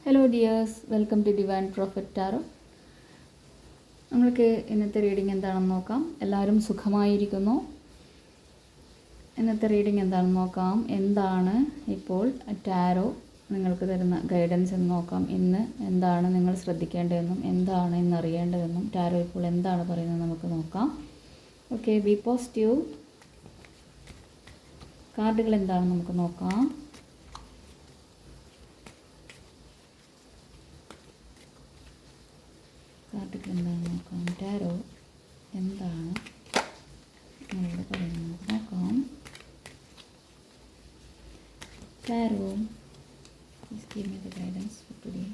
Hello dears, welcome to divine prophet tarot. നമ്മൾക്ക് ഇന്നത്തെ reading എന്താണെന്ന് നോക്കാം. എല്ലാവരും സുഖമായിരിക്കുന്നു. ഇന്നത്തെ റീഡിംഗ് എന്താണെന്ന് നോക്കാം. എന്താണ് ഇപ്പോൾ ടാരോ നിങ്ങൾക്ക് തരുന്ന ഗൈഡൻസ് എന്ന് നോക്കാം. ഇന്ന് എന്താണ് നിങ്ങൾ ശ്രദ്ധിക്കേണ്ടതെന്നും എന്താണ് ഇന്ന് അറിയേണ്ടതെന്നും ടാരോ ഇപ്പോൾ എന്താണ് പറയുന്നത് നമുക്ക് നോക്കാം. Okay, B positive. കാർഡുകൾ എന്താണെന്ന് നമുക്ക് നോക്കാം. കാർഡുകൾ എന്താണെന്ന് നോക്കാം. ടാരോ എന്താണ് നിങ്ങളോട് പറയുന്നത് നോക്കാം. Tarot, please give me the guidance for today.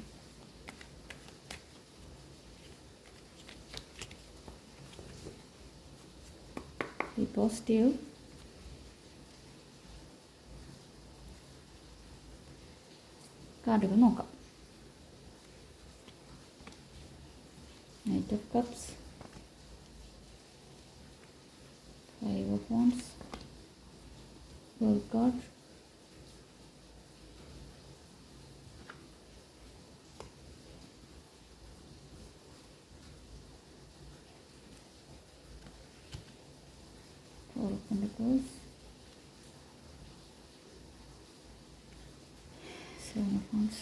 Be positive. കാർഡുകൾ നോക്കാം. Knight of Cups, Five of Wands, World card, Four of Pentacles, Seven of Wands,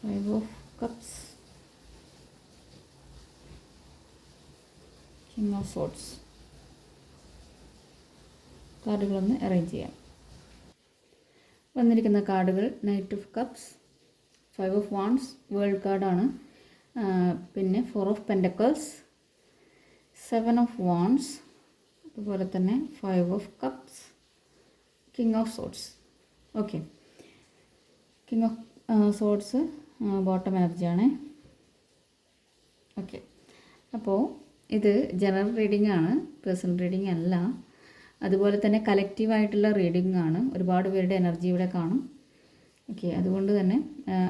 Five of Cups, King of Swords. കാർഡുകളൊന്ന് arrange ചെയ്യാം. വന്നിരിക്കുന്ന കാർഡുകൾ knight of cups, five of wands, world കാർഡാണ്. പിന്നെ four of pentacles, seven of wands, അതുപോലെ തന്നെ five of cups, king of swords. Okay, king of swords bottom എനർജിയാണ്. Okay, അപ്പോൾ ഇത് ജനറൽ റീഡിംഗ് ആണ്, പേഴ്സണൽ റീഡിംഗ് അല്ല. അതുപോലെ തന്നെ കലക്റ്റീവായിട്ടുള്ള റീഡിംഗ് ആണ്. ഒരുപാട് പേരുടെ എനർജി ഇവിടെ കാണും. ഓക്കെ, അതുകൊണ്ട് തന്നെ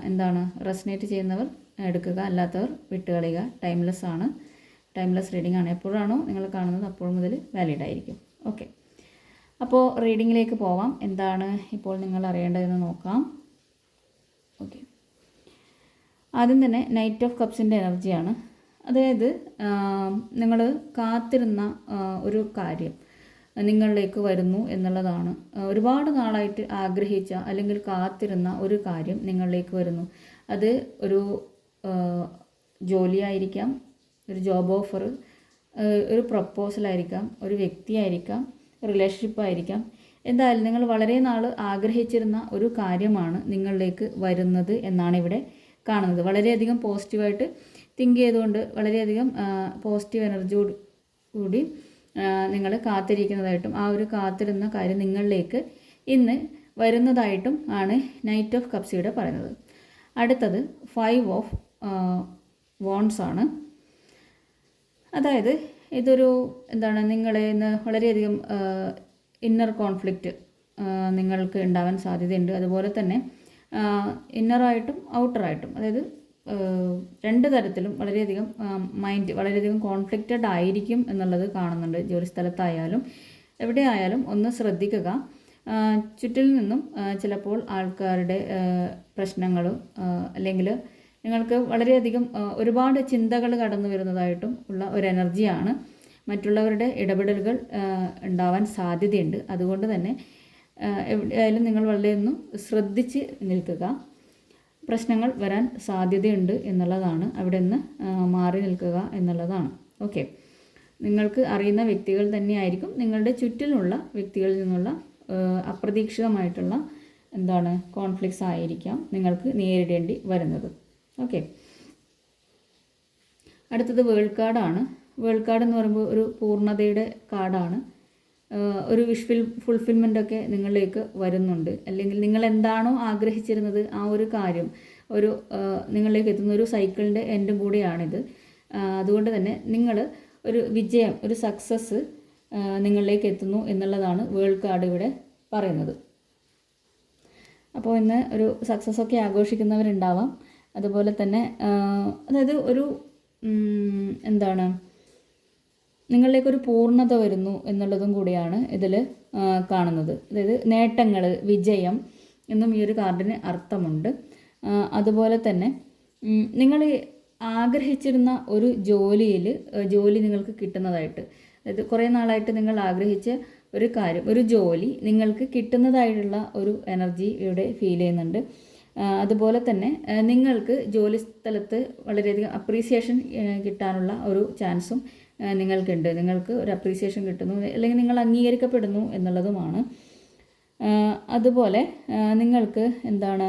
എന്താണ് റെസനേറ്റ് ചെയ്യുന്നവർ എടുക്കുക, അല്ലാത്തവർ വിട്ടുകളയുക. ടൈംലെസ് ആണ്, ടൈംലെസ് റീഡിംഗ് ആണ്. എപ്പോഴാണോ നിങ്ങൾ കാണുന്നത് അപ്പോൾ മുതൽ വാലിഡ് ആയിരിക്കും. ഓക്കെ, അപ്പോൾ റീഡിങ്ങിലേക്ക് പോവാം. എന്താണ് ഇപ്പോൾ നിങ്ങൾ അറിയേണ്ടതെന്ന് നോക്കാം. ഓക്കെ, ആദ്യം തന്നെ നൈറ്റ് ഓഫ് കപ്സിൻ്റെ എനർജിയാണ്. അതായത് നിങ്ങൾ കാത്തിരുന്ന ഒരു കാര്യം നിങ്ങളിലേക്ക് വരുന്നു എന്നുള്ളതാണ്. ഒരുപാട് നാളായിട്ട് ആഗ്രഹിച്ച അല്ലെങ്കിൽ കാത്തിരുന്ന ഒരു കാര്യം നിങ്ങളിലേക്ക് വരുന്നു. അത് ഒരു ജോലിയായിരിക്കാം, ഒരു ജോബ് ഓഫർ, ഒരു പ്രപ്പോസലായിരിക്കാം, ഒരു വ്യക്തിയായിരിക്കാം, റിലേഷൻഷിപ്പായിരിക്കാം. എന്തായാലും നിങ്ങൾ വളരെ നാൾ ആഗ്രഹിച്ചിരുന്ന ഒരു കാര്യമാണ് നിങ്ങളിലേക്ക് വരുന്നത് എന്നാണ് ഇവിടെ കാണുന്നത്. വളരെയധികം പോസിറ്റീവായിട്ട് തിങ്ക് ചെയ്തുകൊണ്ട് വളരെയധികം പോസിറ്റീവ് എനർജിയോട് കൂടി നിങ്ങൾ കാത്തിരിക്കുന്നതായിട്ടും ആ ഒരു കാത്തിരുന്ന കാര്യം നിങ്ങളിലേക്ക് ഇന്ന് വരുന്നതായിട്ടും ആണ് നൈറ്റ് ഓഫ് കപ്സ് ഇവിടെ പറയുന്നത്. അടുത്തത് ഫൈവ് ഓഫ് വോൺസ് ആണ്. അതായത് ഇതൊരു എന്താണ്, നിങ്ങളെ ഇന്ന് വളരെയധികം ഇന്നർ കോൺഫ്ലിക്റ്റ് നിങ്ങൾക്ക് ഉണ്ടാവാൻ സാധ്യതയുണ്ട്. അതുപോലെ തന്നെ ഇന്നറായിട്ടും ഔട്ടറായിട്ടും, അതായത് രണ്ട് തരത്തിലും വളരെയധികം മൈൻഡ് വളരെയധികം കോൺഫ്ലിക്റ്റഡ് ആയിരിക്കും എന്നുള്ളത് കാണുന്നുണ്ട്. ജോലിസ്ഥലത്തായാലും എവിടെ ആയാലും ഒന്ന് ശ്രദ്ധിക്കുക. ചുറ്റിൽ നിന്നും ചിലപ്പോൾ ആൾക്കാരുടെ പ്രശ്നങ്ങൾ അല്ലെങ്കിൽ നിങ്ങൾക്ക് വളരെയധികം ഒരുപാട് ചിന്തകൾ കടന്നു വരുന്നതായിട്ടും ഉള്ള ഒരു എനർജിയാണ്. മറ്റുള്ളവരുടെ ഇടപെടലുകൾ ഉണ്ടാവാൻ സാധ്യതയുണ്ട്. അതുകൊണ്ട് തന്നെ എവിടെയായാലും നിങ്ങൾ വളരെ ഒന്ന് ശ്രദ്ധിച്ച് നിൽക്കുക. പ്രശ്നങ്ങൾ വരാൻ സാധ്യതയുണ്ട് എന്നുള്ളതാണ്. അവിടെ നിന്ന് മാറി നിൽക്കുക എന്നുള്ളതാണ്. ഓക്കെ, നിങ്ങൾക്ക് അറിയുന്ന വ്യക്തികൾ തന്നെയായിരിക്കും, നിങ്ങളുടെ ചുറ്റിലുള്ള വ്യക്തികളിൽ നിന്നുള്ള അപ്രതീക്ഷിതമായിട്ടുള്ള എന്താണ് കോൺഫ്ലിക്ട്സ് ആയിരിക്കാം നിങ്ങൾക്ക് നേരിടേണ്ടി വരുന്നത്. ഓക്കെ, അടുത്തത് വേൾഡ് കാർഡാണ്. വേൾഡ് കാർഡ് എന്ന് പറയുമ്പോൾ ഒരു പൂർണ്ണതയുടെ കാർഡാണ്. ഒരു ഫുൾഫിൽമെൻ്റ് ഒക്കെ നിങ്ങളിലേക്ക് വരുന്നുണ്ട്. അല്ലെങ്കിൽ നിങ്ങൾ എന്താണോ ആഗ്രഹിച്ചിരുന്നത് ആ ഒരു കാര്യം ഒരു നിങ്ങളിലേക്ക് എത്തുന്ന ഒരു സൈക്കിളിൻ്റെ എൻഡും കൂടിയാണിത്. അതുകൊണ്ട് തന്നെ നിങ്ങൾ ഒരു വിജയം, ഒരു സക്സസ് നിങ്ങളിലേക്ക് എത്തുന്നു എന്നുള്ളതാണ് വേൾഡ് കാർഡ് ഇവിടെ പറയുന്നത്. അപ്പോൾ ഇന്ന് ഒരു സക്സസ് ഒക്കെ ആഘോഷിക്കുന്നവരുണ്ടാവാം. അതുപോലെ തന്നെ അതായത് ഒരു എന്താണ് നിങ്ങളിലേക്കൊരു പൂർണ്ണത വരുന്നു എന്നുള്ളതും കൂടിയാണ് ഇതിൽ കാണുന്നത്. അതായത് നേട്ടങ്ങൾ, വിജയം എന്നും ഈ ഒരു കാർഡിന് അർത്ഥമുണ്ട്. അതുപോലെ തന്നെ നിങ്ങൾ ആഗ്രഹിച്ചിരുന്ന ഒരു ജോലി നിങ്ങൾക്ക് കിട്ടുന്നതായിട്ട്, അതായത് കുറേ നാളായിട്ട് നിങ്ങൾ ആഗ്രഹിച്ച ഒരു കാര്യം, ഒരു ജോലി നിങ്ങൾക്ക് കിട്ടുന്നതായിട്ടുള്ള ഒരു എനർജി ഇവിടെ ഫീൽ ചെയ്യുന്നുണ്ട്. അതുപോലെ തന്നെ നിങ്ങൾക്ക് ജോലി സ്ഥലത്ത് വളരെയധികം അപ്രീസിയേഷൻ കിട്ടാനുള്ള ഒരു ചാൻസും നിങ്ങൾക്കുണ്ട്. നിങ്ങൾക്ക് ഒരു അപ്രീസിയേഷൻ കിട്ടുന്നു, അല്ലെങ്കിൽ നിങ്ങൾ അംഗീകരിക്കപ്പെടുന്നു എന്നുള്ളതുമാണ്. അതുപോലെ നിങ്ങൾക്ക് എന്താണ്,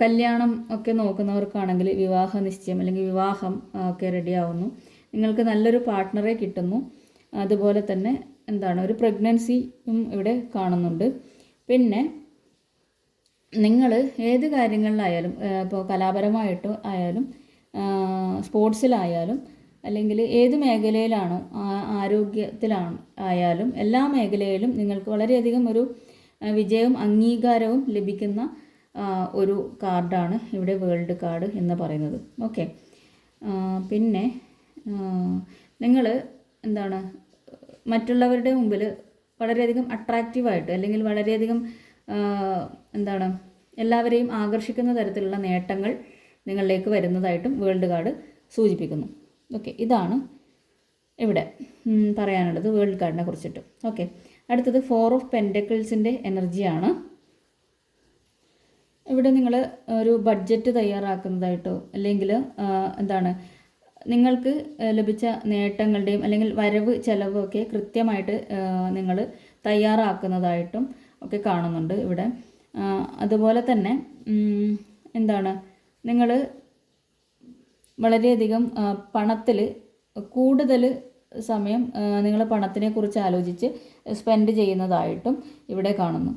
കല്യാണം ഒക്കെ നോക്കുന്നവർക്കാണെങ്കിൽ വിവാഹ നിശ്ചയം അല്ലെങ്കിൽ വിവാഹം ഒക്കെ റെഡിയാവുന്നു. നിങ്ങൾക്ക് നല്ലൊരു പാർട്ട്ണറെ കിട്ടുന്നു. അതുപോലെ തന്നെ എന്താണ്, ഒരു പ്രഗ്നൻസിയും ഇവിടെ കാണുന്നുണ്ട്. പിന്നെ നിങ്ങൾ ഏത് കാര്യങ്ങളിലായാലും, ഇപ്പോൾ കലാപരമായിട്ട് ആയാലും സ്പോർട്സിലായാലും അല്ലെങ്കിൽ ഏത് മേഖലയിലാണോ, ആരോഗ്യത്തിലാണ് ആയാലും എല്ലാ മേഖലയിലും നിങ്ങൾക്ക് വളരെയധികം ഒരു വിജയവും അംഗീകാരവും ലഭിക്കുന്ന ഒരു കാർഡാണ് ഇവിടെ വേൾഡ് കാർഡ് എന്ന് പറയുന്നത്. ഓക്കെ, പിന്നെ നിങ്ങൾ എന്താണ്, മറ്റുള്ളവരുടെ മുമ്പിൽ വളരെയധികം അട്രാക്റ്റീവായിട്ട് അല്ലെങ്കിൽ വളരെയധികം എന്താണ്, എല്ലാവരെയും ആകർഷിക്കുന്ന തരത്തിലുള്ള നേട്ടങ്ങൾ നിങ്ങളിലേക്ക് വരുന്നതായിട്ടും വേൾഡ് കാർഡ് സൂചിപ്പിക്കുന്നു. ഓക്കെ, ഇതാണ് ഇവിടെ പറയാനുള്ളത് വേൾഡ് കാർഡിനെ കുറിച്ചിട്ട്. ഓക്കെ, അടുത്തത് 4 ഓഫ് പെൻറ്റക്കിൾസിൻ്റെ എനർജിയാണ്. ഇവിടെ നിങ്ങൾ ഒരു ബഡ്ജറ്റ് തയ്യാറാക്കുന്നതായിട്ടോ അല്ലെങ്കിൽ എന്താണ്, നിങ്ങൾക്ക് ലഭിച്ച നേട്ടങ്ങളുടെയും അല്ലെങ്കിൽ വരവ് ചെലവൊക്കെ കൃത്യമായിട്ട് നിങ്ങൾ തയ്യാറാക്കുന്നതായിട്ടും ഒക്കെ കാണുന്നുണ്ട് ഇവിടെ. അതുപോലെ തന്നെ എന്താണ്, നിങ്ങൾ വളരെയധികം പണത്തിൽ കൂടുതൽ സമയം നിങ്ങൾ പണത്തിനെ കുറിച്ച് ആലോചിച്ച് സ്പെൻഡ് ചെയ്യുന്നതായിട്ടും ഇവിടെ കാണുന്നു.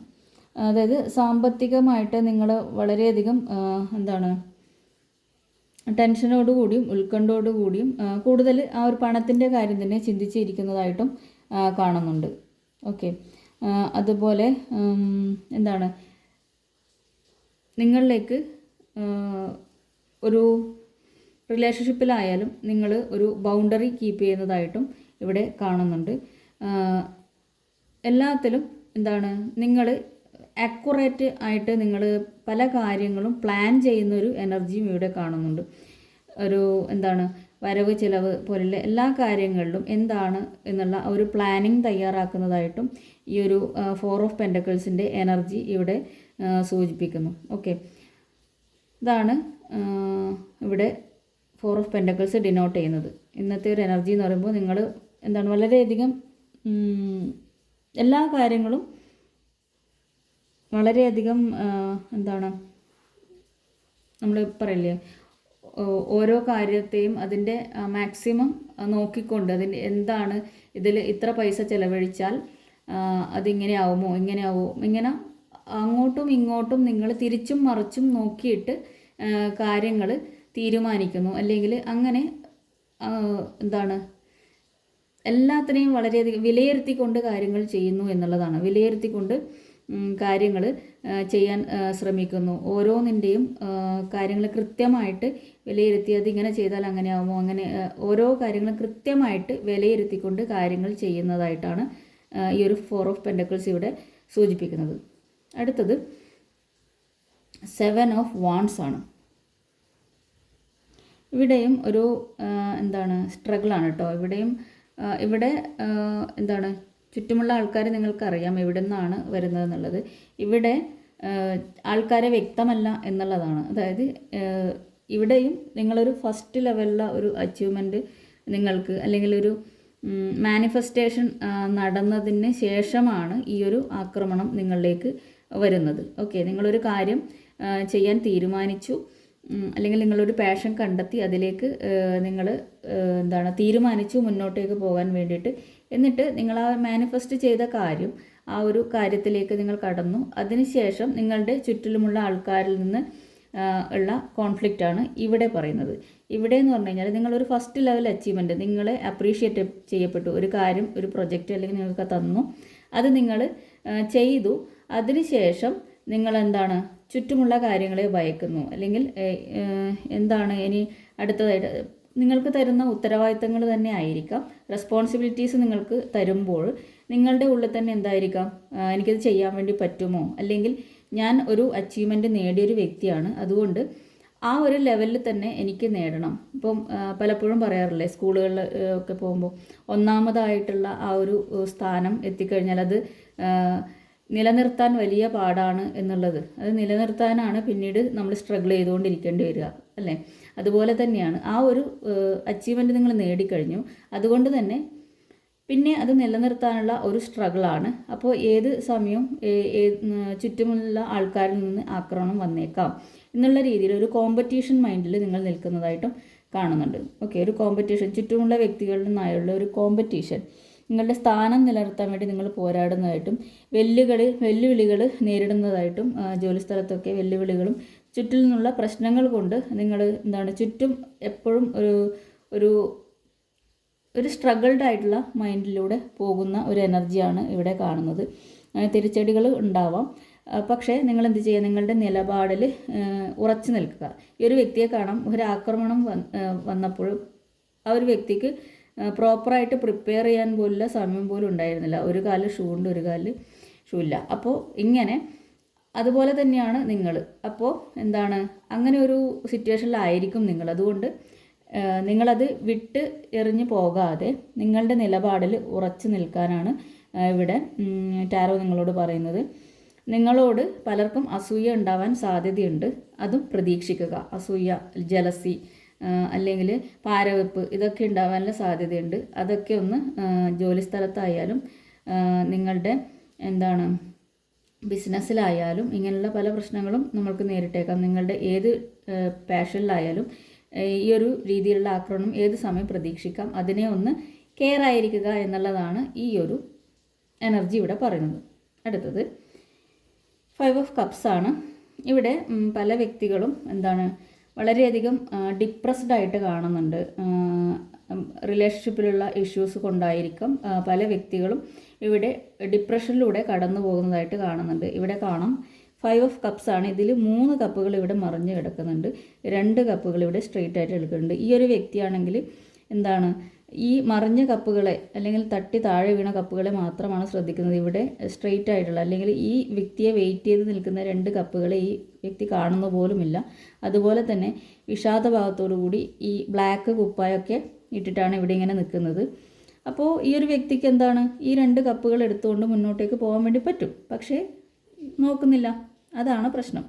അതായത് സാമ്പത്തികമായിട്ട് നിങ്ങൾ വളരെയധികം എന്താണ്, ടെൻഷനോടുകൂടിയും ഉത്കണ്ഠയോടുകൂടിയും കൂടുതൽ ആ ഒരു പണത്തിൻ്റെ കാര്യം തന്നെ ചിന്തിച്ചിരിക്കുന്നതായിട്ടും കാണുന്നുണ്ട്. ഓക്കെ, അതുപോലെ എന്താണ്, നിങ്ങളിലേക്ക് ഒരു റിലേഷൻഷിപ്പിലായാലും നിങ്ങൾ ഒരു ബൗണ്ടറി കീപ്പ് ചെയ്യുന്നതായിട്ടും ഇവിടെ കാണുന്നുണ്ട്. എല്ലാത്തിലും എന്താണ്, നിങ്ങൾ ആക്യുറേറ്റ് ആയിട്ട് നിങ്ങൾ പല കാര്യങ്ങളും പ്ലാൻ ചെയ്യുന്നൊരു എനർജിയും ഇവിടെ കാണുന്നുണ്ട്. ഒരു എന്താണ്, വരവ് ചിലവ് പോലുള്ള എല്ലാ കാര്യങ്ങളിലും എന്താണ് എന്നുള്ള ഒരു പ്ലാനിങ് തയ്യാറാക്കുന്നതായിട്ടും ഈ ഒരു 4 ഓഫ് പെൻറ്റക്കിൾസിൻ്റെ എനർജി ഇവിടെ സൂചിപ്പിക്കുന്നു. ഓക്കെ, ഇതാണ് ഇവിടെ 4 ഓഫ് പെൻറ്റക്കിൾസ് ഡിനോട്ട് ചെയ്യുന്നത്. ഇന്നത്തെ ഒരു എനർജി എന്ന് പറയുമ്പോൾ നിങ്ങൾ എന്താണ്, വളരെയധികം എല്ലാ കാര്യങ്ങളും വളരെയധികം എന്താണ്, നമ്മൾ പറയില്ലേ, ഓരോ കാര്യത്തെയും അതിൻ്റെ മാക്സിമം നോക്കിക്കൊണ്ട് അതിൻ്റെ എന്താണ്, ഇതിൽ ഇത്ര പൈസ ചിലവഴിച്ചാൽ അതിങ്ങനെ ആവുമോ, ഇങ്ങനെ ആവുമോ, ഇങ്ങനെ അങ്ങോട്ടും ഇങ്ങോട്ടും നിങ്ങൾ തിരിച്ചും മറിച്ചും നോക്കിയിട്ട് കാര്യങ്ങൾ തീരുമാനിക്കുന്നു. അല്ലെങ്കിൽ അങ്ങനെ എന്താണ്, എല്ലാത്തിനെയും വളരെയധികം വിലയിരുത്തിക്കൊണ്ട് കാര്യങ്ങൾ ചെയ്യുന്നു എന്നുള്ളതാണ്. വിലയിരുത്തിക്കൊണ്ട് കാര്യങ്ങൾ ചെയ്യാൻ ശ്രമിക്കുന്നു. ഓരോന്നിൻ്റെയും കാര്യങ്ങൾ കൃത്യമായിട്ട് വിലയിരുത്തി അത് ഇങ്ങനെ ചെയ്താൽ അങ്ങനെ ആവുമോ, അങ്ങനെ ഓരോ കാര്യങ്ങളും കൃത്യമായിട്ട് വിലയിരുത്തിക്കൊണ്ട് കാര്യങ്ങൾ ചെയ്യുന്നതായിട്ടാണ് ഈ ഒരു 4 ഓഫ് പെൻറ്റക്കിൾസ് ഇവിടെ സൂചിപ്പിക്കുന്നത്. അടുത്തത് 7 ഓഫ് വാൺസ് ആണ്. ഇവിടെയും ഒരു എന്താണ്, സ്ട്രഗിളാണ് കേട്ടോ. ഇവിടെ എന്താണ്, ചുറ്റുമുള്ള ആൾക്കാർ നിങ്ങൾക്കറിയാം എവിടെ നിന്നാണ് വരുന്നതെന്നുള്ളത്. ഇവിടെ ആൾക്കാരെ വ്യക്തമല്ല എന്നുള്ളതാണ്. അതായത് ഇവിടെയും നിങ്ങളൊരു ഫസ്റ്റ് ലെവലിലുള്ള ഒരു അച്ചീവ്മെൻറ്റ് നിങ്ങൾക്ക് അല്ലെങ്കിൽ ഒരു മാനിഫെസ്റ്റേഷൻ നടന്നതിന് ശേഷമാണ് ഈ ഒരു ആക്രമണം നിങ്ങളിലേക്ക് വരുന്നത്. ഓക്കെ, നിങ്ങളൊരു കാര്യം ചെയ്യാൻ തീരുമാനിച്ചു, അല്ലെങ്കിൽ നിങ്ങളൊരു പാഷൻ കണ്ടെത്തി അതിലേക്ക് നിങ്ങൾ എന്താണ് തീരുമാനിച്ചു മുന്നോട്ടേക്ക് പോകാൻ വേണ്ടിയിട്ട്. എന്നിട്ട് നിങ്ങൾ ആ മാനിഫെസ്റ്റ് ചെയ്ത കാര്യം, ആ ഒരു കാര്യത്തിലേക്ക് നിങ്ങൾ കടന്നു. അതിനുശേഷം നിങ്ങളുടെ ചുറ്റിലുമുള്ള ആൾക്കാരിൽ നിന്ന് ഉള്ള കോൺഫ്ലിക്റ്റാണ് ഇവിടെ പറയുന്നത്. ഇവിടെ എന്ന് പറഞ്ഞു കഴിഞ്ഞാൽ നിങ്ങളൊരു ഫസ്റ്റ് ലെവൽ അച്ചീവ്മെൻറ്റ്, നിങ്ങളെ അപ്രീഷിയേറ്റ് ചെയ്യപ്പെട്ടു, ഒരു കാര്യം, ഒരു പ്രൊജക്റ്റ് അല്ലെങ്കിൽ നിങ്ങൾക്ക് തന്നു, അത് നിങ്ങൾ ചെയ്തു. അതിനുശേഷം നിങ്ങൾ എന്താണ്, ചുറ്റുമുള്ള കാര്യങ്ങളെ ഭയക്കുന്നു. അല്ലെങ്കിൽ എന്താണ് ഇനി അടുത്തതായിട്ട് നിങ്ങൾക്ക് തരുന്ന ഉത്തരവാദിത്തങ്ങൾ തന്നെ ആയിരിക്കാം, റെസ്പോൺസിബിലിറ്റീസ് നിങ്ങൾക്ക് തരുമ്പോൾ നിങ്ങളുടെ ഉള്ളിൽ തന്നെ എന്തായിരിക്കാം, എനിക്കത് ചെയ്യാൻ വേണ്ടി പറ്റുമോ, അല്ലെങ്കിൽ ഞാൻ ഒരു അച്ചീവ്മെൻറ്റ് നേടിയൊരു വ്യക്തിയാണ്, അതുകൊണ്ട് ആ ഒരു ലെവലിൽ തന്നെ എനിക്ക് നേടണം. ഇപ്പം പലപ്പോഴും പറയാറില്ലേ, സ്കൂളുകളിൽ ഒക്കെ പോകുമ്പോൾ ഒന്നാമതായിട്ടുള്ള ആ ഒരു സ്ഥാനം എത്തിക്കഴിഞ്ഞാൽ അത് നിലനിർത്താൻ വലിയ പാടാണ് എന്നുള്ളത്. അത് നിലനിർത്താനാണ് പിന്നീട് നമ്മൾ സ്ട്രഗിൾ ചെയ്തുകൊണ്ടിരിക്കേണ്ടി വരിക, അല്ലേ? അതുപോലെ തന്നെയാണ് ആ ഒരു അച്ചീവ്മെൻറ്റ് നിങ്ങൾ നേടിക്കഴിഞ്ഞു, അതുകൊണ്ട് തന്നെ പിന്നെ അത് നിലനിർത്താനുള്ള ഒരു സ്ട്രഗിളാണ്. അപ്പോൾ ഏത് സമയവും ചുറ്റുമുള്ള ആൾക്കാരിൽ നിന്ന് ആക്രമണം വന്നേക്കാം എന്നുള്ള രീതിയിൽ ഒരു കോമ്പറ്റീഷൻ മൈൻഡിൽ നിങ്ങൾ നിൽക്കുന്നതായിട്ടും കാണുന്നുണ്ട്. ഓക്കെ, ഒരു കോമ്പറ്റീഷൻ, ചുറ്റുമുള്ള വ്യക്തികളിൽ നിന്നായുള്ള ഒരു കോമ്പറ്റീഷൻ, നിങ്ങളുടെ സ്ഥാനം നിലനിർത്താൻ വേണ്ടി നിങ്ങൾ പോരാടുന്നതായിട്ടും വെല്ലുവിളികൾ നേരിടുന്നതായിട്ടും ജോലിസ്ഥലത്തൊക്കെ വെല്ലുവിളികളും ചുറ്റിൽ നിന്നുള്ള പ്രശ്നങ്ങൾ കൊണ്ട് നിങ്ങൾ ചുറ്റും എപ്പോഴും ഒരു സ്ട്രഗിൾഡ് ആയിട്ടുള്ള മൈൻഡിലൂടെ പോകുന്ന ഒരു എനർജിയാണ് ഇവിടെ കാണുന്നത്. തിരിച്ചടികൾ ഉണ്ടാവാം, പക്ഷേ നിങ്ങൾ എന്ത് ചെയ്യുക, നിങ്ങളുടെ നിലപാടിൽ ഉറച്ചു നിൽക്കുക. ഈ ഒരു വ്യക്തിയെ കാണാം, ഒരു ആക്രമണം വന്നപ്പോൾ ആ ഒരു വ്യക്തിക്ക് പ്രോപ്പറായിട്ട് പ്രിപ്പയർ ചെയ്യാൻ പോലുള്ള സമയം പോലും ഉണ്ടായിരുന്നില്ല. ഒരു കാലിൽ ഷൂ ഉണ്ട്, ഒരു കാലിൽ ഷൂ ഇല്ല. അപ്പോൾ ഇങ്ങനെ അതുപോലെ തന്നെയാണ് നിങ്ങൾ. അപ്പോൾ അങ്ങനെ ഒരു സിറ്റുവേഷനിലായിരിക്കും നിങ്ങൾ. അതുകൊണ്ട് നിങ്ങളത് വിട്ട് എറിഞ്ഞു പോകാതെ നിങ്ങളുടെ നിലപാടിൽ ഉറച്ചു നിൽക്കാനാണ് ഇവിടെ ടാരോ നിങ്ങളോട് പറയുന്നത്. നിങ്ങളോട് പലർക്കും അസൂയ ഉണ്ടാവാൻ സാധ്യതയുണ്ട്, അതും പ്രതീക്ഷിക്കുക. അസൂയ, ജലസി അല്ലെങ്കിൽ പാരവെപ്പ്, ഇതൊക്കെ ഉണ്ടാവാനുള്ള സാധ്യതയുണ്ട്. അതൊക്കെ ഒന്ന് ജോലിസ്ഥലത്തായാലും നിങ്ങളുടെ ബിസിനസ്സിലായാലും ഇങ്ങനെയുള്ള പല പ്രശ്നങ്ങളും നമ്മൾക്ക് നേരിട്ടേക്കാം. നിങ്ങളുടെ ഏത് പാഷനിലായാലും ഈ ഒരു രീതിയിലുള്ള ആക്രമണം ഏത് സമയം പ്രതീക്ഷിക്കാം. അതിനെ ഒന്ന് കെയർ ആയിരിക്കുക എന്നുള്ളതാണ് ഈ ഒരു എനർജി ഇവിടെ പറയുന്നത്. അടുത്തത് 5 ഓഫ് കപ്സ് ആണ്. ഇവിടെ പല വ്യക്തികളും വളരെയധികം ഡിപ്രസ്ഡ് ആയിട്ട് കാണുന്നുണ്ട്. റിലേഷൻഷിപ്പിലുള്ള ഇഷ്യൂസ് കൊണ്ടായിരിക്കും പല വ്യക്തികളും ഇവിടെ ഡിപ്രഷനിലൂടെ കടന്നു പോകുന്നതായിട്ട് കാണുന്നുണ്ട്. ഇവിടെ കാണാം 5 ഓഫ് കപ്സ് ആണ്. ഇതിൽ 3 കപ്പുകൾ ഇവിടെ മറിഞ്ഞ് കിടക്കുന്നുണ്ട്, 2 കപ്പുകൾ ഇവിടെ സ്ട്രെയിറ്റ് ആയിട്ട് എടുക്കുന്നുണ്ട്. ഈ ഒരു വ്യക്തിയാണെങ്കിൽ ഈ മറിഞ്ഞ കപ്പുകളെ അല്ലെങ്കിൽ തട്ടി താഴെ വീണ കപ്പുകളെ മാത്രമാണ് ശ്രദ്ധിക്കുന്നത്. ഇവിടെ സ്ട്രെയിറ്റ് ആയിട്ടുള്ള അല്ലെങ്കിൽ ഈ വ്യക്തിയെ വെയിറ്റ് ചെയ്ത് നിൽക്കുന്ന 2 കപ്പുകളെ ഈ വ്യക്തി കാണുന്ന പോലുമില്ല. അതുപോലെ തന്നെ വിഷാദ ഭാവത്തോടു കൂടി ഈ ബ്ലാക്ക് കുപ്പായൊക്കെ ഇട്ടിട്ടാണ് ഇവിടെ ഇങ്ങനെ നിൽക്കുന്നത്. അപ്പോൾ ഈ ഒരു വ്യക്തിക്ക് ഈ 2 കപ്പുകൾ എടുത്തുകൊണ്ട് മുന്നോട്ടേക്ക് പോകാൻ വേണ്ടി പറ്റും, പക്ഷേ നോക്കുന്നില്ല, അതാണ് പ്രശ്നം.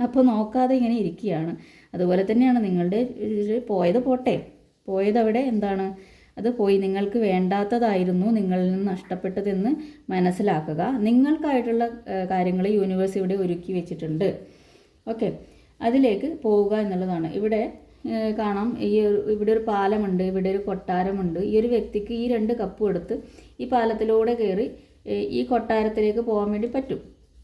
അപ്പോൾ നോക്കാതെ ഇങ്ങനെ ഇരിക്കുകയാണ്. അതുപോലെ തന്നെയാണ് നിങ്ങളുടെ പോയത് പോട്ടെ, പോയതവിടെ അത് പോയി, നിങ്ങൾക്ക് വേണ്ടാത്തതായിരുന്നു നിങ്ങളിൽ നിന്ന് നഷ്ടപ്പെട്ടതെന്ന് മനസ്സിലാക്കുക. നിങ്ങൾക്കായിട്ടുള്ള കാര്യങ്ങൾ യൂണിവേഴ്സ് ഇവിടെ ഒരുക്കി വെച്ചിട്ടുണ്ട്. ഓക്കെ, അതിലേക്ക് പോവുക എന്നുള്ളതാണ്. ഇവിടെ കാണാം, ഇവിടെ ഒരു പാലമുണ്ട്, ഇവിടെ ഒരു കൊട്ടാരമുണ്ട്. ഈ ഒരു വ്യക്തിക്ക് ഈ 2 കപ്പും എടുത്ത് ഈ പാലത്തിലൂടെ കയറി ഈ കൊട്ടാരത്തിലേക്ക് പോകാൻ വേണ്ടി പറ്റും.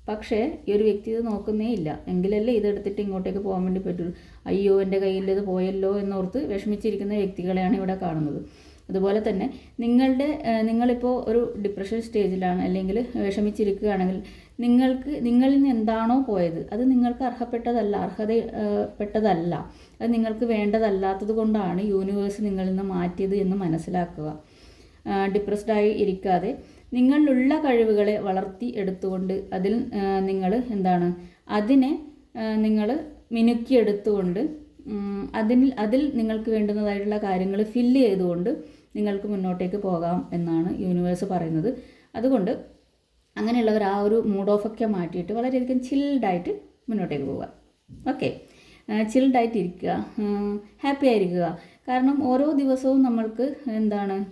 പക്ഷേ ഈ ഒരു വ്യക്തി ഇത് നോക്കുന്നേ ഇല്ല. എങ്കിലല്ലേ ഇതെടുത്തിട്ട് ഇങ്ങോട്ടേക്ക് പോകാൻ വേണ്ടി പറ്റുള്ളൂ. അയ്യോ, എൻ്റെ കയ്യിൽ ഇത് പോയല്ലോ എന്നോർത്ത് വിഷമിച്ചിരിക്കുന്ന വ്യക്തികളെയാണ് ഇവിടെ കാണുന്നത്. അതുപോലെ തന്നെ നിങ്ങളിപ്പോൾ ഒരു ഡിപ്രഷൻ സ്റ്റേജിലാണ് അല്ലെങ്കിൽ വിഷമിച്ചിരിക്കുകയാണെങ്കിൽ നിങ്ങളിൽ നിന്ന് എന്താണോ പോയത് അത് നിങ്ങൾക്ക് അർഹതപ്പെട്ടതല്ല, അത് നിങ്ങൾക്ക് വേണ്ടതല്ലാത്തത് കൊണ്ടാണ് യൂണിവേഴ്സ് നിങ്ങളിൽ നിന്ന് മാറ്റിയത് എന്ന് മനസ്സിലാക്കുക. ഡിപ്രസ്ഡായി ഇരിക്കാതെ നിങ്ങളിലുള്ള കഴിവുകളെ വളർത്തി എടുത്തുകൊണ്ട് അതിൽ നിങ്ങൾ അതിനെ നിങ്ങൾ മിനുക്കിയെടുത്തുകൊണ്ട് അതിൽ നിങ്ങൾക്ക് വേണ്ടുന്നതായിട്ടുള്ള കാര്യങ്ങൾ ഫില്ല് ചെയ്തുകൊണ്ട് നിങ്ങൾക്ക് മുന്നോട്ടേക്ക് പോകാം എന്നാണ് യൂണിവേഴ്സ് പറയുന്നത്. അതുകൊണ്ട് അങ്ങനെയുള്ളവർ ആ ഒരു മൂഡ് ഓഫൊക്കെ മാറ്റിയിട്ട് വളരെയധികം ചിൽഡായിട്ട് മുന്നോട്ടേക്ക് പോവുക. ഓക്കെ, ചിൽഡായിട്ട് ഇരിക്കുക, ഹാപ്പി ആയിരിക്കുക. കാരണം ഓരോ ദിവസവും നമ്മൾക്ക്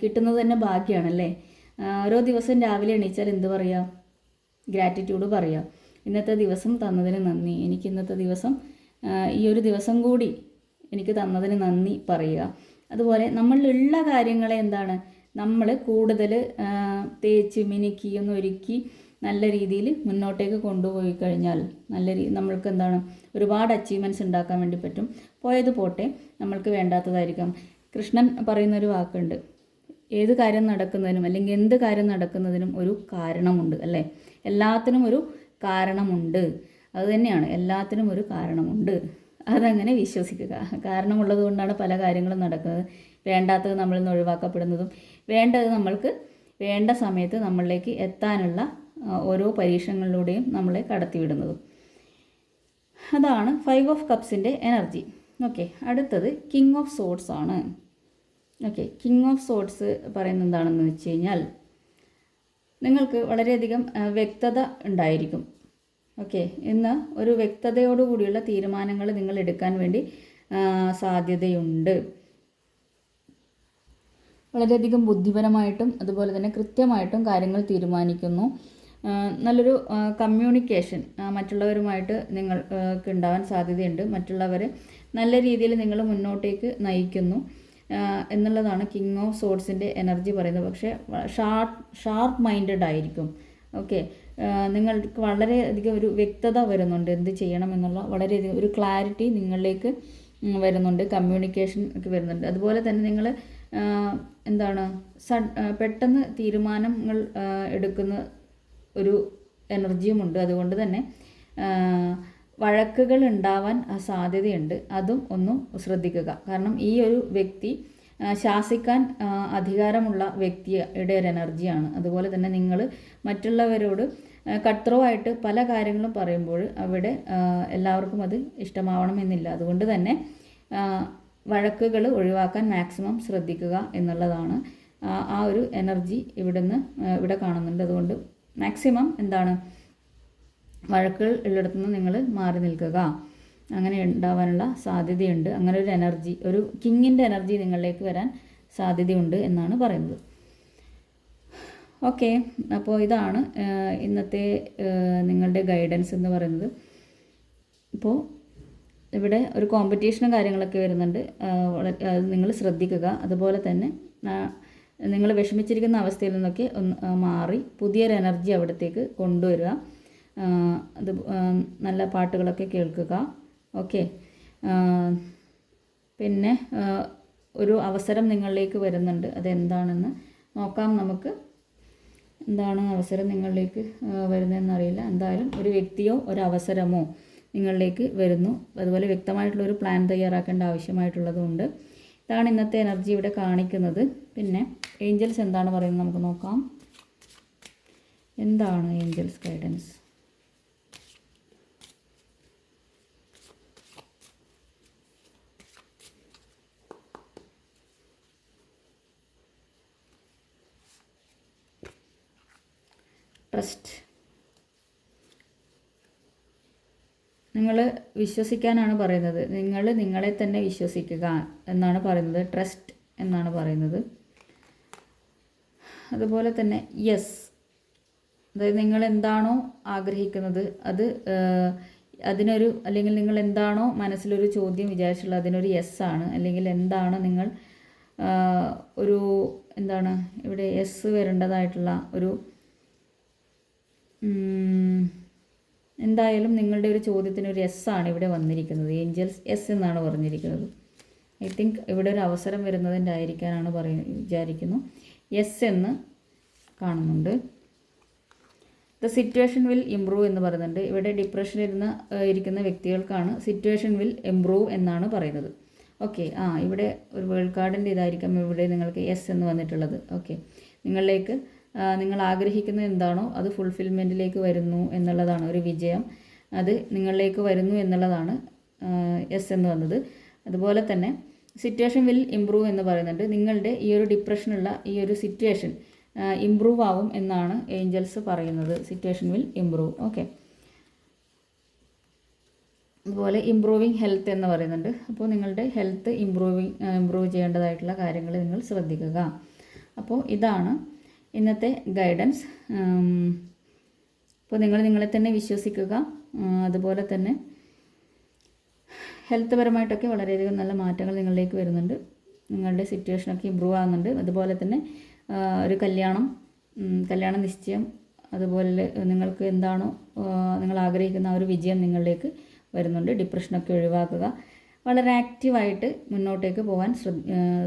കിട്ടുന്നത് തന്നെ ഭാഗ്യമാണല്ലേ. ഓരോ ദിവസം രാവിലെ എണീച്ചാൽ എന്ത് പറയാം? ഗ്രാറ്റിറ്റ്യൂഡ് പറയാം. ഇന്നത്തെ ദിവസം തന്നതിന് നന്ദി, എനിക്ക് ഇന്നത്തെ ദിവസം ഈ ഒരു ദിവസം കൂടി എനിക്ക് തന്നതിന് നന്ദി പറയുക. അതുപോലെ നമ്മളിലുള്ള കാര്യങ്ങളെ നമ്മൾ കൂടുതൽ തേച്ച് മിനുക്കി ഒരുക്കി നല്ല രീതിയിൽ മുന്നോട്ടേക്ക് കൊണ്ടുപോയി കഴിഞ്ഞാൽ നമ്മൾക്ക് ഒരുപാട് അച്ചീവ്മെൻറ്റ്സ് ഉണ്ടാക്കാൻ വേണ്ടി പറ്റും. പോയത് പോട്ടെ, നമ്മൾക്ക് വേണ്ടാത്തതായിരിക്കാം. കൃഷ്ണൻ പറയുന്നൊരു വാക്കുണ്ട്, ഏത് കാര്യം നടക്കുന്നതിനും അല്ലെങ്കിൽ എന്ത് കാര്യം നടക്കുന്നതിനും ഒരു കാരണമുണ്ട്, അല്ലേ? എല്ലാത്തിനും ഒരു കാരണമുണ്ട്. അതുതന്നെയാണ്, എല്ലാത്തിനും ഒരു കാരണമുണ്ട്. അതങ്ങനെ വിശ്വസിക്കുക. കാരണമുള്ളത് കൊണ്ടാണ് പല കാര്യങ്ങളും നടക്കുന്നത്. വേണ്ടാത്തത് നമ്മളിൽ നിന്ന് ഒഴിവാക്കപ്പെടുന്നതും വേണ്ടത് നമ്മൾക്ക് വേണ്ട സമയത്ത് നമ്മളിലേക്ക് എത്താനുള്ള ഓരോ പരീക്ഷണങ്ങളിലൂടെയും നമ്മളെ കടത്തിവിടുന്നതും. അതാണ് 5 ഓഫ് കപ്സിൻ്റെ എനർജി. ഓക്കെ, അടുത്തത് കിങ് ഓഫ് സോഡ്സ് ആണ്. ഓക്കെ, കിങ് ഓഫ് സോഡ്സ് പറയുന്നത് എന്താണെന്ന് വെച്ച് കഴിഞ്ഞാൽ നിങ്ങൾക്ക് വളരെയധികം വ്യക്തത ഉണ്ടായിരിക്കും. ഓക്കെ, ഇന്ന് ഒരു വ്യക്തതയോടുകൂടിയുള്ള തീരുമാനങ്ങൾ നിങ്ങൾ എടുക്കാൻ വേണ്ടി സാധ്യതയുണ്ട്. വളരെയധികം ബുദ്ധിപരമായിട്ടും അതുപോലെ തന്നെ കൃത്യമായിട്ടും കാര്യങ്ങൾ തീരുമാനിക്കുന്നു. നല്ലൊരു കമ്മ്യൂണിക്കേഷൻ മറ്റുള്ളവരുമായിട്ട് നിങ്ങൾക്ക് ഉണ്ടാവാൻ സാധ്യതയുണ്ട്. മറ്റുള്ളവരെ നല്ല രീതിയിൽ നിങ്ങൾ മുന്നോട്ടേക്ക് നയിക്കുന്നു എന്നുള്ളതാണ് കിങ് ഓഫ് സോഡ്സിൻ്റെ എനർജി പറയുന്നത്. പക്ഷേ ഷാർപ്പ് മൈൻഡഡ് ആയിരിക്കും. ഓക്കെ, നിങ്ങൾക്ക് വളരെയധികം ഒരു വ്യക്തത വരുന്നുണ്ട് എന്ത് ചെയ്യണം എന്നുള്ള വളരെയധികം ഒരു ക്ലാരിറ്റി നിങ്ങളിലേക്ക് വരുന്നുണ്ട്. കമ്മ്യൂണിക്കേഷൻ ഒക്കെ വരുന്നുണ്ട്. അതുപോലെ തന്നെ നിങ്ങൾ പെട്ടെന്ന് തീരുമാനങ്ങൾ എടുക്കുന്ന ഒരു എനർജിയുമുണ്ട്. അതുകൊണ്ട് തന്നെ വഴക്കുകൾ ഉണ്ടാവാൻ സാധ്യതയുണ്ട്. അതും ഒന്നും ശ്രദ്ധിക്കുക. കാരണം ഈ ഒരു വ്യക്തി ശാസിക്കാൻ അധികാരമുള്ള വ്യക്തിയുടെ ഒരു എനർജിയാണ്. അതുപോലെ തന്നെ നിങ്ങൾ മറ്റുള്ളവരോട് കട്ട് ആയിട്ട് പല കാര്യങ്ങളും പറയുമ്പോൾ അവിടെ എല്ലാവർക്കും അത് ഇഷ്ടമാവണമെന്നില്ല. അതുകൊണ്ട് തന്നെ വഴക്കുകൾ ഒഴിവാക്കാൻ മാക്സിമം ശ്രദ്ധിക്കുക എന്നുള്ളതാണ് ആ ഒരു എനർജി ഇവിടെ കാണുന്നുണ്ട്. അതുകൊണ്ട് മാക്സിമം വഴക്കുകൾ ഉള്ളിടത്തുനിന്ന് നിങ്ങൾ മാറി നിൽക്കുക. അങ്ങനെ ഉണ്ടാവാനുള്ള സാധ്യതയുണ്ട്. അങ്ങനെ ഒരു എനർജി, ഒരു കിങ്ങിൻ്റെ എനർജി നിങ്ങളിലേക്ക് വരാൻ സാധ്യതയുണ്ട് എന്നാണ് പറയുന്നത്. ഓക്കെ, അപ്പോൾ ഇതാണ് ഇന്നത്തെ നിങ്ങളുടെ ഗൈഡൻസ് എന്ന് പറയുന്നത്. ഇപ്പോൾ ഇവിടെ ഒരു കോമ്പറ്റീഷനും കാര്യങ്ങളൊക്കെ വരുന്നുണ്ട്. നിങ്ങൾ ശ്രദ്ധിക്കുക. അതുപോലെ തന്നെ നിങ്ങൾ വിഷമിച്ചിരിക്കുന്ന അവസ്ഥയിൽ നിന്നൊക്കെ ഒന്ന് മാറി പുതിയൊരു എനർജി അവിടത്തേക്ക് കൊണ്ടുവരിക. അത് നല്ല പാട്ടുകളൊക്കെ കേൾക്കുക. ഓക്കെ, പിന്നെ ഒരു അവസരം നിങ്ങളിലേക്ക് വരുന്നുണ്ട്. അതെന്താണെന്ന് നോക്കാം നമുക്ക്. എന്താണ് അവസരം നിങ്ങളിലേക്ക് വരുന്നതെന്നറിയില്ല. എന്തായാലും ഒരു വ്യക്തിയോ ഒരു അവസരമോ നിങ്ങളിലേക്ക് വരുന്നു. അതുപോലെ വ്യക്തമായിട്ടുള്ളൊരു പ്ലാൻ തയ്യാറാക്കേണ്ട ആവശ്യമായിട്ടുള്ളതുകൊണ്ട് ഇതാണ് ഇന്നത്തെ എനർജി ഇവിടെ കാണിക്കുന്നത്. പിന്നെ ഏഞ്ചൽസ് എന്താണ് പറയുന്നത് നമുക്ക് നോക്കാം. എന്താണ് ഏഞ്ചൽസ് ഗൈഡൻസ്? ട്രസ്റ്റ്. നിങ്ങൾ വിശ്വസിക്കാനാണ് പറയുന്നത്. നിങ്ങൾ നിങ്ങളെ തന്നെ വിശ്വസിക്കുക എന്നാണ് പറയുന്നത്. ട്രസ്റ്റ് എന്നാണ് പറയുന്നത്. അതുപോലെ തന്നെ യെസ്, അതായത് നിങ്ങൾ എന്താണോ ആഗ്രഹിക്കുന്നത് അതിനൊരു, അല്ലെങ്കിൽ നിങ്ങൾ എന്താണോ മനസ്സിലൊരു ചോദ്യം വിചാരിച്ചുള്ളത് അതിനൊരു യെസ് ആണ്. അല്ലെങ്കിൽ എന്താണ് നിങ്ങൾ ഇവിടെ യെസ് വരേണ്ടതായിട്ടുള്ള ഒരു എന്തായാലും നിങ്ങളുടെ ഒരു ചോദ്യത്തിന് ഒരു യെസ് ആണ് ഇവിടെ വന്നിരിക്കുന്നത്. ഏഞ്ചൽസ് യെസ് എന്നാണ് പറഞ്ഞിരിക്കുന്നത്. ഐ തിങ്ക് ഇവിടെ ഒരു അവസരം വരുന്നതിൻ്റെ ആയിരിക്കാനാണ് വിചാരിക്കുന്നു. യെസ് എന്ന് കാണുന്നുണ്ട്. ദ സിറ്റുവേഷൻ വിൽ ഇംപ്രൂവ് എന്ന് പറയുന്നുണ്ട്. ഇവിടെ ഡിപ്രഷനിൽ ഇരിക്കുന്ന വ്യക്തികൾക്കാണ് സിറ്റുവേഷൻ വിൽ ഇംപ്രൂവ് എന്നാണ് പറയുന്നത്. ഓക്കെ, ഇവിടെ ഒരു വേൾഡ് കാർഡിൻ്റെ ഇതായിരിക്കാം ഇവിടെ നിങ്ങൾക്ക് യെസ് എന്ന് വന്നിട്ടുള്ളത്. ഓക്കെ, നിങ്ങളിലേക്ക് നിങ്ങൾ ആഗ്രഹിക്കുന്നത് എന്താണോ അത് ഫുൾഫിൽമെൻറ്റിലേക്ക് വരുന്നു എന്നുള്ളതാണ്. ഒരു വിജയം അത് നിങ്ങളിലേക്ക് വരുന്നു എന്നുള്ളതാണ് യെസ് എന്ന് വന്നത്. അതുപോലെ തന്നെ സിറ്റുവേഷൻ വിൽ ഇംപ്രൂവ് എന്ന് പറയുന്നുണ്ട്. നിങ്ങളുടെ ഈ ഒരു ഡിപ്രഷനുള്ള ഈ ഒരു സിറ്റുവേഷൻ ഇംപ്രൂവ് ആവും എന്നാണ് ഏഞ്ചൽസ് പറയുന്നത്. Situation will improve. ഓക്കെ, അതുപോലെ ഇംപ്രൂവിങ് ഹെൽത്ത് എന്ന് പറയുന്നുണ്ട്. അപ്പോൾ നിങ്ങളുടെ ഹെൽത്ത് ഇംപ്രൂവ് ചെയ്യേണ്ടതായിട്ടുള്ള കാര്യങ്ങൾ നിങ്ങൾ ശ്രദ്ധിക്കുക. അപ്പോൾ ഇതാണ് ഇന്നത്തെ ഗൈഡൻസ്. അപ്പോൾ നിങ്ങൾ നിങ്ങളെ തന്നെ വിശ്വസിക്കുക. അതുപോലെ തന്നെ ഹെൽത്ത് പരമായിട്ടൊക്കെ വളരെയധികം നല്ല മാറ്റങ്ങൾ നിങ്ങളിലേക്ക് വരുന്നുണ്ട്. നിങ്ങളുടെ സിറ്റുവേഷനൊക്കെ ഇമ്പ്രൂവ് ആകുന്നുണ്ട്. അതുപോലെ തന്നെ ഒരു കല്യാണ നിശ്ചയം, അതുപോലെ നിങ്ങൾക്ക് എന്താണോ നിങ്ങൾ ആഗ്രഹിക്കുന്ന ആ ഒരു വിജയം നിങ്ങളിലേക്ക് വരുന്നുണ്ട്. ഡിപ്രഷനൊക്കെ ഒഴിവാക്കുക. വളരെ ആക്റ്റീവായിട്ട് മുന്നോട്ടേക്ക് പോകാൻ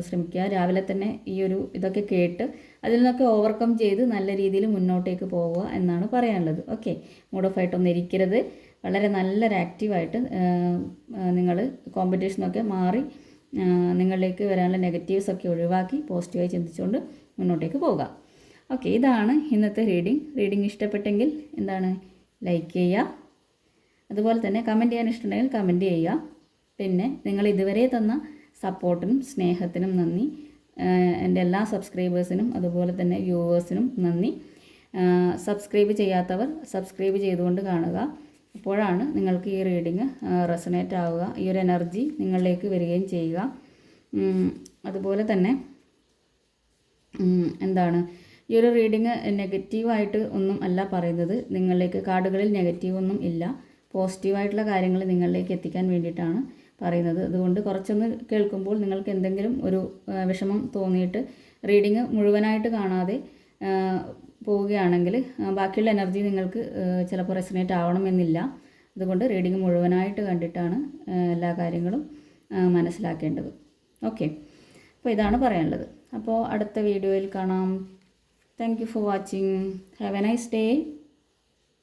ശ്രമിക്കുക. രാവിലെ തന്നെ ഈ ഒരു ഇതൊക്കെ കേട്ട് അതിൽ നിന്നൊക്കെ ഓവർകം ചെയ്ത് നല്ല രീതിയിൽ മുന്നോട്ടേക്ക് പോവുക എന്നാണ് പറയാനുള്ളത്. ഓക്കെ, മൂഡ് ഓഫ് ആയിട്ടൊന്നും ഇരിക്കരുത്. വളരെ നല്ലൊരു ആക്റ്റീവായിട്ട് നിങ്ങൾ കോമ്പറ്റീഷനൊക്കെ മാറി നിങ്ങളിലേക്ക് വരാനുള്ള നെഗറ്റീവ്സൊക്കെ ഒഴിവാക്കി പോസിറ്റീവായി ചിന്തിച്ചുകൊണ്ട് മുന്നോട്ടേക്ക് പോവുക. ഓക്കെ, ഇതാണ് ഇന്നത്തെ റീഡിംഗ്. ഇഷ്ടപ്പെട്ടെങ്കിൽ ലൈക്ക് ചെയ്യുക. അതുപോലെ തന്നെ കമൻറ്റ് ചെയ്യാൻ ഇഷ്ടമുണ്ടെങ്കിൽ കമൻറ്റ് ചെയ്യുക. പിന്നെ നിങ്ങൾ ഇതുവരെ തന്ന സപ്പോർട്ടിനും സ്നേഹത്തിനും നന്ദി. എൻ്റെ എല്ലാ സബ്സ്ക്രൈബേഴ്സിനും അതുപോലെ തന്നെ വ്യൂവേഴ്സിനും നന്ദി. സബ്സ്ക്രൈബ് ചെയ്യാത്തവർ സബ്സ്ക്രൈബ് ചെയ്തുകൊണ്ട് കാണുക. അപ്പോഴാണ് നിങ്ങൾക്ക് ഈ റീഡിങ് റെസണേറ്റ് ആവുക, ഈ ഒരു എനർജി നിങ്ങളിലേക്ക് വരികയും ചെയ്യുക. അതുപോലെ തന്നെ എന്താണ്, ഈ ഒരു റീഡിങ് നെഗറ്റീവായിട്ട് ഒന്നും അല്ല പറയുന്നത്. നിങ്ങളിലേക്ക് കാർഡുകളിൽ നെഗറ്റീവൊന്നും ഇല്ല, പോസിറ്റീവായിട്ടുള്ള കാര്യങ്ങൾ നിങ്ങളിലേക്ക് എത്തിക്കാൻ വേണ്ടിയിട്ടാണ് പറയുന്നത്. അതുകൊണ്ട് കുറച്ചൊന്ന് കേൾക്കുമ്പോൾ നിങ്ങൾക്ക് എന്തെങ്കിലും ഒരു വിഷമം തോന്നിയിട്ട് റീഡിങ് മുഴുവനായിട്ട് കാണാതെ പോവുകയാണെങ്കിൽ ബാക്കിയുള്ള എനർജി നിങ്ങൾക്ക് ചിലപ്പോൾ റെസണേറ്റ് ആവണമെന്നില്ല. അതുകൊണ്ട് റീഡിങ് മുഴുവനായിട്ട് കണ്ടിട്ടാണ് എല്ലാ കാര്യങ്ങളും മനസ്സിലാക്കേണ്ടത്. ഓക്കെ, അപ്പോൾ ഇതാണ് പറയാനുള്ളത്. അപ്പോൾ അടുത്ത വീഡിയോയിൽ കാണാം. Thank you for watching. Have A nice day.